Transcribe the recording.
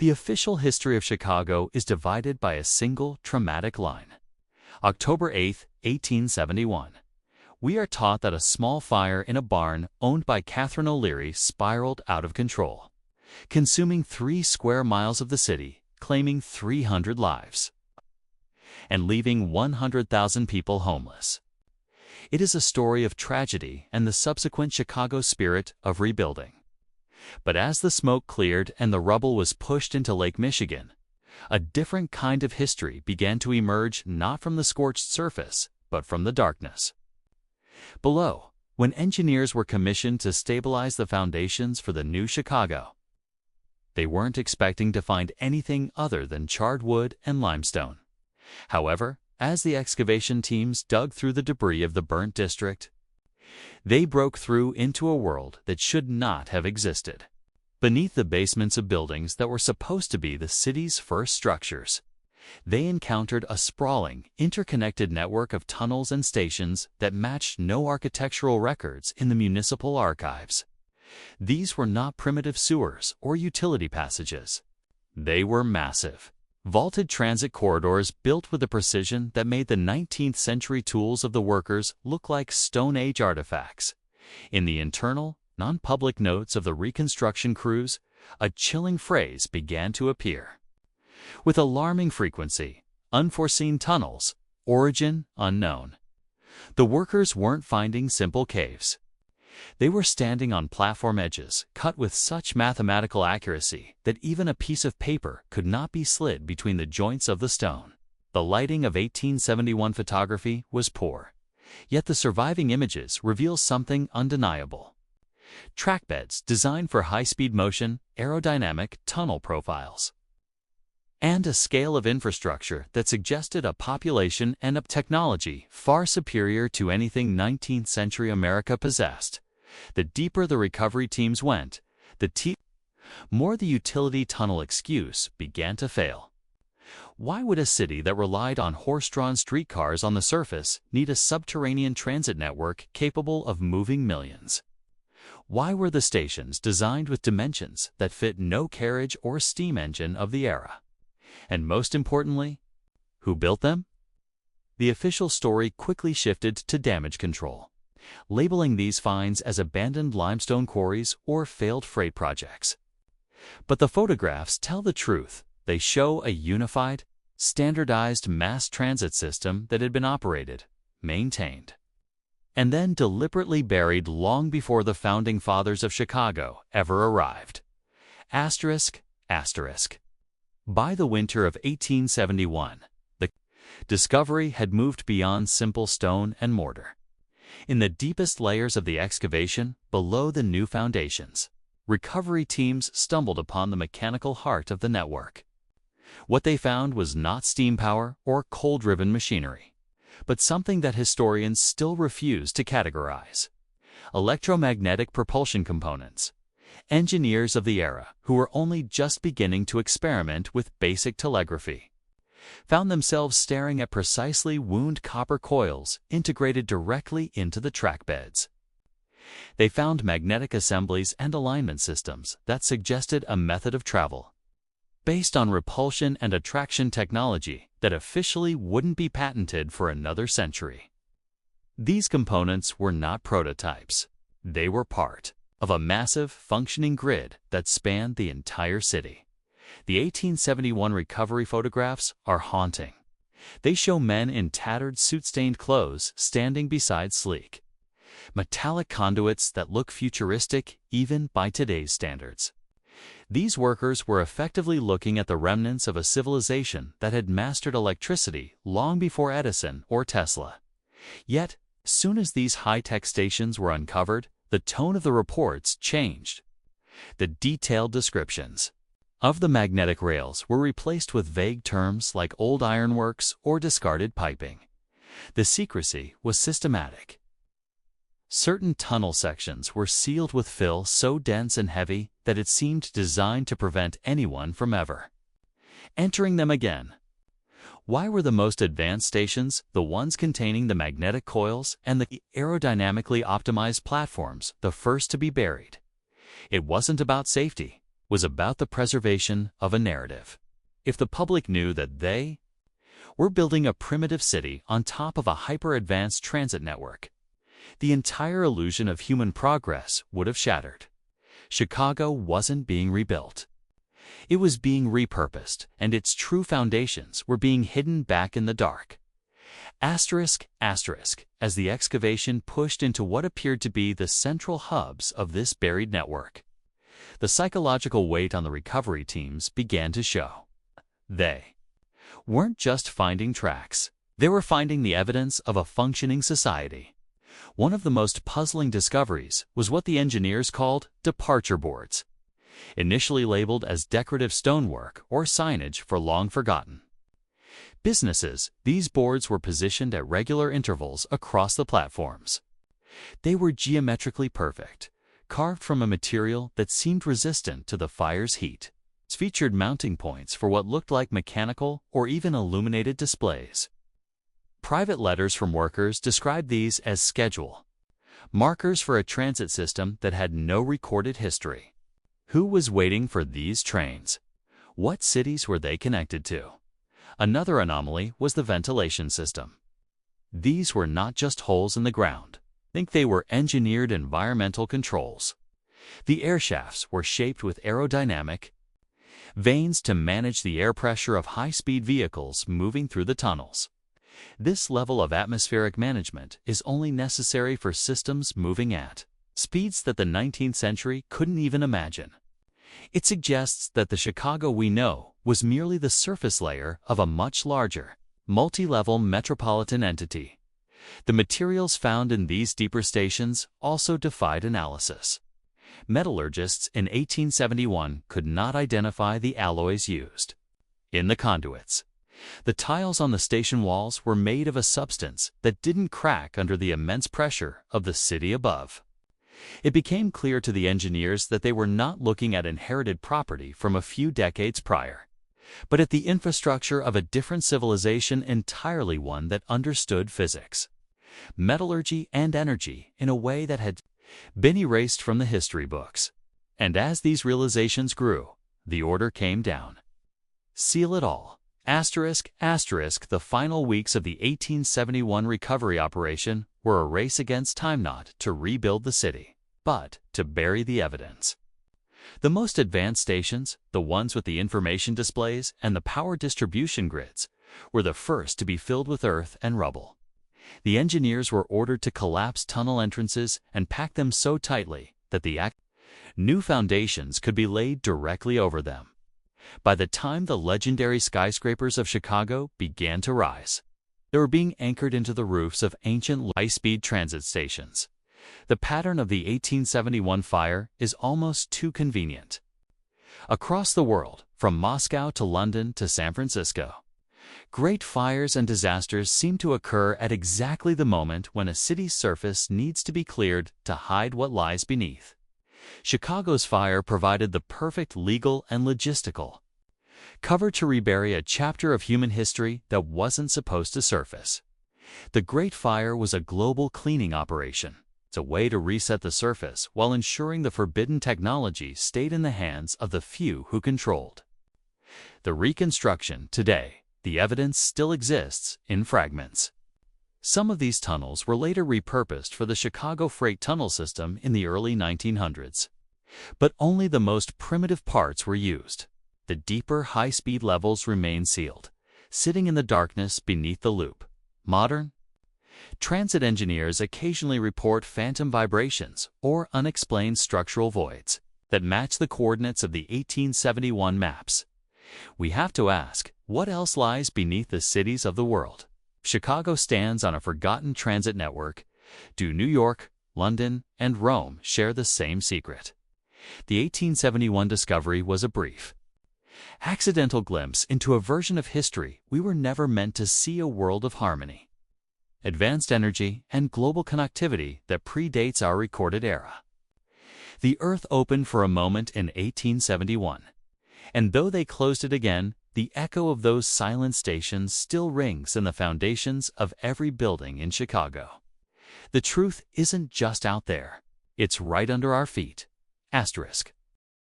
The official history of Chicago is divided by a single traumatic line. October 8, 1871. We are taught that a small fire in a barn owned by Catherine O'Leary spiraled out of control, consuming 3 square miles of the city, claiming 300 lives, and leaving 100,000 people homeless. It is a story of tragedy and the subsequent Chicago spirit of rebuilding. But as the smoke cleared and the rubble was pushed into Lake Michigan, a different kind of history began to emerge, not from the scorched surface, but from the darkness. Below, when engineers were commissioned to stabilize the foundations for the new Chicago, they weren't expecting to find anything other than charred wood and limestone. However, as the excavation teams dug through the debris of the burnt district, they broke through into a world that should not have existed. Beneath the basements of buildings that were supposed to be the city's first structures, they encountered a sprawling, interconnected network of tunnels and stations that matched no architectural records in the municipal archives. These were not primitive sewers or utility passages. They were massive, vaulted transit corridors built with a precision that made the 19th century tools of the workers look like Stone Age artifacts. In the internal, non-public notes of the reconstruction crews, a chilling phrase began to appear. With alarming frequency, unforeseen tunnels, origin unknown. The workers weren't finding simple caves. They were standing on platform edges, cut with such mathematical accuracy that even a piece of paper could not be slid between the joints of the stone. The lighting of 1871 photography was poor, yet the surviving images reveal something undeniable. Trackbeds designed for high-speed motion, aerodynamic tunnel profiles, and a scale of infrastructure that suggested a population and a technology far superior to anything 19th century America possessed. The deeper the recovery teams went, the more the utility tunnel excuse began to fail. Why would a city that relied on horse-drawn streetcars on the surface need a subterranean transit network capable of moving millions? Why were the stations designed with dimensions that fit no carriage or steam engine of the era? And most importantly, who built them? The official story quickly shifted to damage control, labeling these finds as abandoned limestone quarries or failed freight projects. But the photographs tell the truth. They show a unified, standardized mass transit system that had been operated, maintained, and then deliberately buried long before the founding fathers of Chicago ever arrived. Asterisk, asterisk. By the winter of 1871, the discovery had moved beyond simple stone and mortar. In the deepest layers of the excavation, below the new foundations, recovery teams stumbled upon the mechanical heart of the network. What they found was not steam power or coal-driven machinery, but something that historians still refuse to categorize: electromagnetic propulsion components. Engineers of the era, who were only just beginning to experiment with basic telegraphy, found themselves staring at precisely wound copper coils integrated directly into the track beds. They found magnetic assemblies and alignment systems that suggested a method of travel based on repulsion and attraction technology that officially wouldn't be patented for another century. These components were not prototypes. They were part of a massive, functioning grid that spanned the entire city. The 1871 recovery photographs are haunting. They show men in tattered, soot-stained clothes standing beside sleek, metallic conduits that look futuristic even by today's standards. These workers were effectively looking at the remnants of a civilization that had mastered electricity long before Edison or Tesla. Yet, as soon as these high-tech stations were uncovered, the tone of the reports changed. The detailed descriptions of the magnetic rails were replaced with vague terms like old ironworks or discarded piping. The secrecy was systematic. Certain tunnel sections were sealed with fill so dense and heavy that it seemed designed to prevent anyone from ever entering them again. Why were the most advanced stations, the ones containing the magnetic coils and the aerodynamically optimized platforms, the first to be buried? It wasn't about safety. was about the preservation of a narrative. If the public knew that they were building a primitive city on top of a hyper-advanced transit network, the entire illusion of human progress would have shattered. Chicago wasn't being rebuilt. It was being repurposed, and its true foundations were being hidden back in the dark. Asterisk, asterisk, as the excavation pushed into what appeared to be the central hubs of this buried network. The psychological weight on the recovery teams began to show. They weren't just finding tracks. They were finding the evidence of a functioning society. One of the most puzzling discoveries was what the engineers called departure boards, initially labeled as decorative stonework or signage for long forgotten businesses. These boards were positioned at regular intervals across the platforms. They were geometrically perfect, carved from a material that seemed resistant to the fire's heat. It featured mounting points for what looked like mechanical or even illuminated displays. Private letters from workers described these as schedule markers for a transit system that had no recorded history. Who was waiting for these trains? What cities were they connected to? Another anomaly was the ventilation system. These were not just holes in the ground. Think they were engineered environmental controls. The air shafts were shaped with aerodynamic vanes to manage the air pressure of high-speed vehicles moving through the tunnels. This level of atmospheric management is only necessary for systems moving at speeds that the 19th century couldn't even imagine. It suggests that the Chicago we know was merely the surface layer of a much larger, multi-level metropolitan entity. The materials found in these deeper stations also defied analysis. Metallurgists in 1871 could not identify the alloys used in the conduits. The tiles on the station walls were made of a substance that didn't crack under the immense pressure of the city above. It became clear to the engineers that they were not looking at inherited property from a few decades prior, but at the infrastructure of a different civilization, entirely one that understood physics, metallurgy, and energy in a way that had been erased from the history books. And as these realizations grew, the order came down. Seal it all. Asterisk, asterisk, the final weeks of the 1871 recovery operation were a race against time, not to rebuild the city, but to bury the evidence. The most advanced stations, the ones with the information displays and the power distribution grids, were the first to be filled with earth and rubble. The engineers were ordered to collapse tunnel entrances and pack them so tightly that the new foundations could be laid directly over them. By the time the legendary skyscrapers of Chicago began to rise, they were being anchored into the roofs of ancient high-speed transit stations. The pattern of the 1871 fire is almost too convenient. Across the world, from Moscow to London to San Francisco, great fires and disasters seem to occur at exactly the moment when a city's surface needs to be cleared to hide what lies beneath. Chicago's fire provided the perfect legal and logistical cover to rebury a chapter of human history that wasn't supposed to surface. The Great Fire was a global cleaning operation. It's a way to reset the surface while ensuring the forbidden technology stayed in the hands of the few who controlled. The reconstruction today, the evidence still exists in fragments. Some of these tunnels were later repurposed for the Chicago freight tunnel system in the early 1900s. But only the most primitive parts were used. The deeper, high-speed levels remain sealed, sitting in the darkness beneath the loop. Modern transit engineers occasionally report phantom vibrations or unexplained structural voids that match the coordinates of the 1871 maps. We have to ask, what else lies beneath the cities of the world? Chicago stands on a forgotten transit network. Do New York, London, and Rome share the same secret? The 1871 discovery was a brief, accidental glimpse into a version of history we were never meant to see, a world of harmony, advanced energy, and global connectivity that predates our recorded era. The Earth opened for a moment in 1871, and though they closed it again, the echo of those silent stations still rings in the foundations of every building in Chicago. The truth isn't just out there, it's right under our feet. Asterisk.